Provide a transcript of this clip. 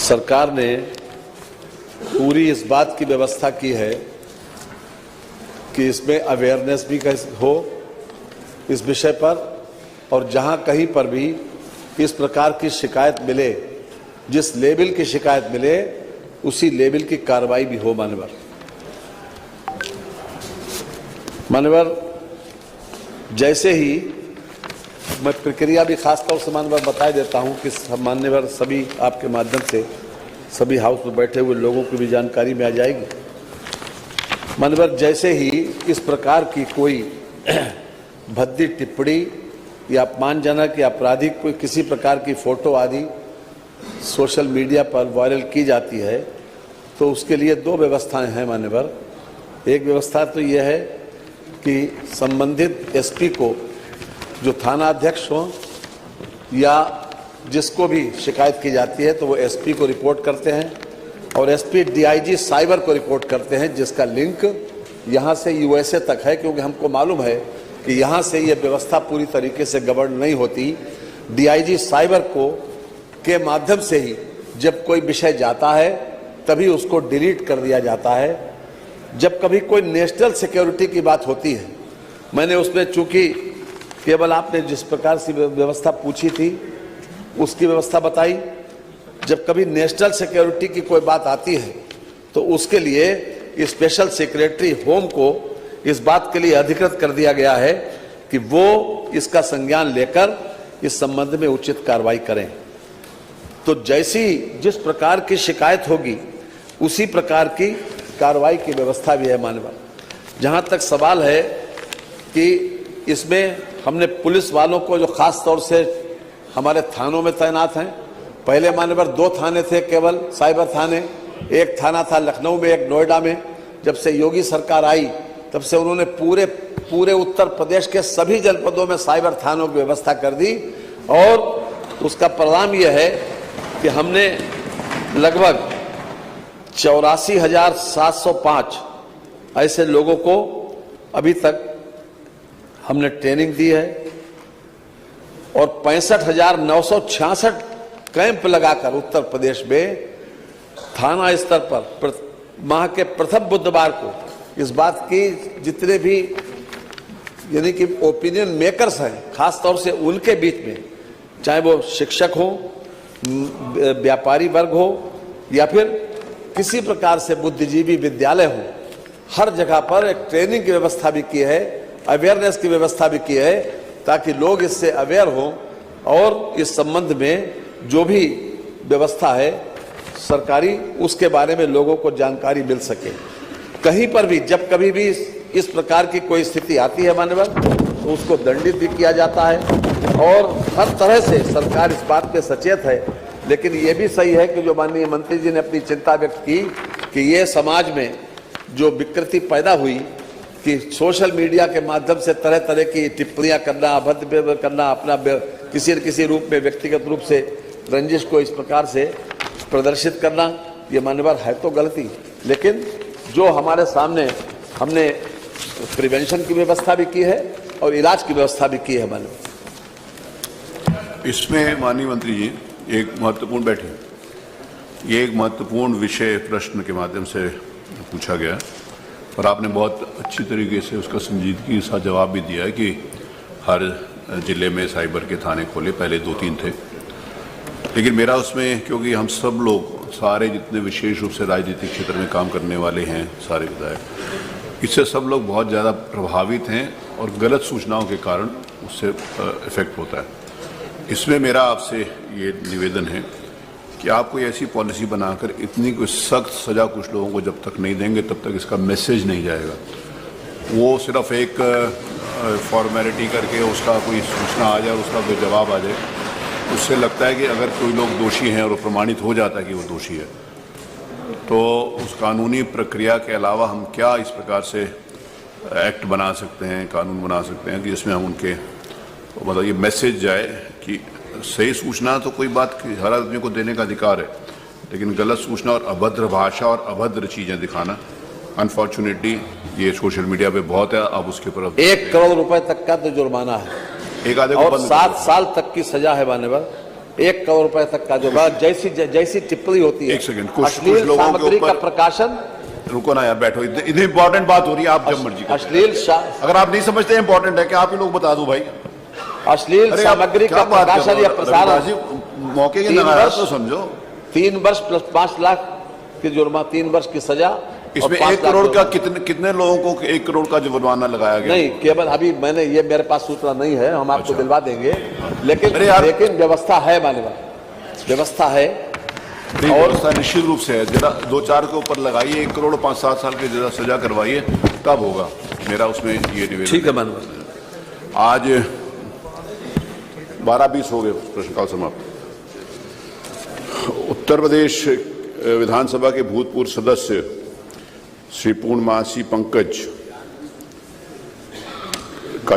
सरकार ने पूरी इस बात की व्यवस्था की है कि इसमें अवेयरनेस भी हो इस विषय पर, और जहां कहीं पर भी इस प्रकार की शिकायत मिले, जिस लेवल की शिकायत मिले उसी लेवल की कार्रवाई भी हो। मान्यवर, जैसे ही मैं प्रक्रिया भी खास तौर से मान्यवर बता देता हूं कि मान्यवर सभी आपके माध्यम से सभी हाउस में बैठे हुए लोगों की भी जानकारी में आ जाएगी। मान्यवर, जैसे ही इस प्रकार की कोई भद्दी टिप्पणी या अपमानजनक या आपराधिक कोई किसी प्रकार की फोटो आदि सोशल मीडिया पर वायरल की जाती है तो उसके लिए दो व्यवस्थाएं हैं मान्यवर। एक व्यवस्था तो यह है कि संबंधित एसपी को, जो थाना अध्यक्ष हो या जिसको भी शिकायत की जाती है, तो वो एसपी को रिपोर्ट करते हैं और एसपी डीआईजी साइबर को रिपोर्ट करते हैं, जिसका लिंक यहाँ से यूएसए तक है, क्योंकि हमको मालूम है कि यहाँ से ये व्यवस्था पूरी तरीके से गवर्न नहीं होती। डीआईजी साइबर को के माध्यम से ही जब कोई विषय जाता है तभी उसको डिलीट कर दिया जाता है। जब कभी कोई नेशनल सिक्योरिटी की बात होती है, मैंने उसमें चूंकि केवल आपने जिस प्रकार से व्यवस्था पूछी थी उसकी व्यवस्था बताई, जब कभी नेशनल सिक्योरिटी की कोई बात आती है तो उसके लिए स्पेशल सेक्रेटरी होम को इस बात के लिए अधिकृत कर दिया गया है कि वो इसका संज्ञान लेकर इस संबंध में उचित कार्रवाई करें। तो जैसी जिस प्रकार की शिकायत होगी उसी प्रकार की कार्रवाई की व्यवस्था भी है माननीय। जहां तक सवाल है कि इसमें हमने पुलिस वालों को, जो खास तौर से हमारे थानों में तैनात हैं, पहले माननीय 2 थाने थे केवल साइबर थाने, एक थाना था लखनऊ में, एक नोएडा में। जब से योगी सरकार आई तब से उन्होंने पूरे उत्तर प्रदेश के सभी जनपदों में साइबर थानों की व्यवस्था कर दी, और उसका परिणाम यह है कि हमने लगभग 84,705 ऐसे लोगों को अभी तक हमने ट्रेनिंग दी है और 65,966 कैंप लगाकर उत्तर प्रदेश में थाना स्तर पर माह के प्रथम बुधवार को इस बात की जितने भी यानी कि ओपिनियन मेकर्स हैं, खास तौर से उनके बीच में, चाहे वो शिक्षक हो, व्यापारी वर्ग हो या फिर किसी प्रकार से बुद्धिजीवी विद्यालय हो, हर जगह पर एक ट्रेनिंग की व्यवस्था भी की है, अवेयरनेस की व्यवस्था भी की है, ताकि लोग इससे अवेयर हों और इस संबंध में जो भी व्यवस्था है सरकारी, उसके बारे में लोगों को जानकारी मिल सके। कहीं पर भी जब कभी भी इस प्रकार की कोई स्थिति आती है माननीय, तो उसको दंडित भी किया जाता है और हर तरह से सरकार इस बात पे सचेत है। लेकिन ये भी सही है कि जो माननीय मंत्री जी ने अपनी चिंता व्यक्त की कि ये समाज में जो विकृति पैदा हुई कि सोशल मीडिया के माध्यम से तरह तरह की टिप्पणियां करना, अभद्र करना, अपना किसी न किसी रूप में व्यक्तिगत रूप से रंजिश को इस प्रकार से प्रदर्शित करना, ये मान्यवर है तो गलती। लेकिन जो हमारे सामने हमने प्रिवेंशन की व्यवस्था भी की है और इलाज की व्यवस्था भी की है मान्यवर। इसमें माननीय मंत्री जी एक महत्वपूर्ण ये एक महत्वपूर्ण विषय प्रश्न के माध्यम से पूछा गया और आपने बहुत अच्छी तरीके से उसका संजीदगी के साथ जवाब भी दिया है कि हर जिले में साइबर के थाने खोले, पहले 2-3 थे। लेकिन मेरा उसमें, क्योंकि हम सब लोग सारे जितने विशेष रूप से राजनीतिक क्षेत्र में काम करने वाले हैं, सारे विधायक, इससे सब लोग बहुत ज़्यादा प्रभावित हैं और गलत सूचनाओं के कारण उससे इफेक्ट होता है। इसमें मेरा आपसे ये निवेदन है कि आप कोई ऐसी पॉलिसी बनाकर इतनी कोई सख्त सज़ा कुछ लोगों को जब तक नहीं देंगे तब तक इसका मैसेज नहीं जाएगा। वो सिर्फ एक फॉर्मेलिटी करके उसका कोई सूचना आ जाए, उसका कोई जवाब आ जाए, उससे लगता है कि अगर कोई लोग दोषी हैं और प्रमाणित हो जाता है कि वो दोषी है, तो उस कानूनी प्रक्रिया के अलावा हम क्या इस प्रकार से एक्ट बना सकते हैं, कानून बना सकते हैं कि जिसमें हम उनके मतलब ये मैसेज जाए कि सही सूचना तो कोई बात हर आदमी को देने का अधिकार है, लेकिन गलत सूचना और अभद्र भाषा और अभद्र चीज़ें दिखाना अनफॉर्चुनेटली ये सोशल मीडिया पे बहुत है। अब उसके ऊपर 1 करोड़ रुपए तक का तो जुर्माना है, एक आधे और 7 साल तक की सजा है मान्यवर। 1 करोड़ रुपए तक का जो जैसी टिप्पणी होती है, एक सेकंड, कुछ अश्लील लोगों के सामग्री का ऊपर- प्रकाशन, रुको ना यार, बैठो, इतनी इंपॉर्टेंट बात हो रही है, आप जब मर्जी करो। अगर आप नहीं समझते इंपॉर्टेंट है कि आप ही लोग बता दो भाई। अश्लील अरे आप सामग्री क्या का बात कर रहे प्रकाशन हो? या प्रसारण रविदास जी, मौके के 3 नगारा वर्ष तो समझो। 3 वर्ष प्लस 5 लाख की जुर्माना, 3 वर्ष की सजा। इसमें 5 1 करोड़ लाख का कितने लोगों को 1 करोड़ का जुर्माना लगाया गया? नहीं, केवल अभी मैंने ये मेरे पास सूचना नहीं है, हम आपको अच्छा। दिलवा देंगे, लेकिन अरे यार- व्यवस्था है, मान्यवर, व्यवस्था है। और व्यवस्था निश्चित रूप से है, जरा 2-4 के ऊपर लगाइए, 1 करोड़ 5-7 साल की जरा सजा करवाइए, तब होगा। मेरा उसमें ये निवेदन। ठीक है मान्यवर। आज 12:20 हो गए, प्रश्नकाल समाप्त। उत्तर प्रदेश विधानसभा के भूतपूर्व सदस्य श्री पूर्णमासी पंकज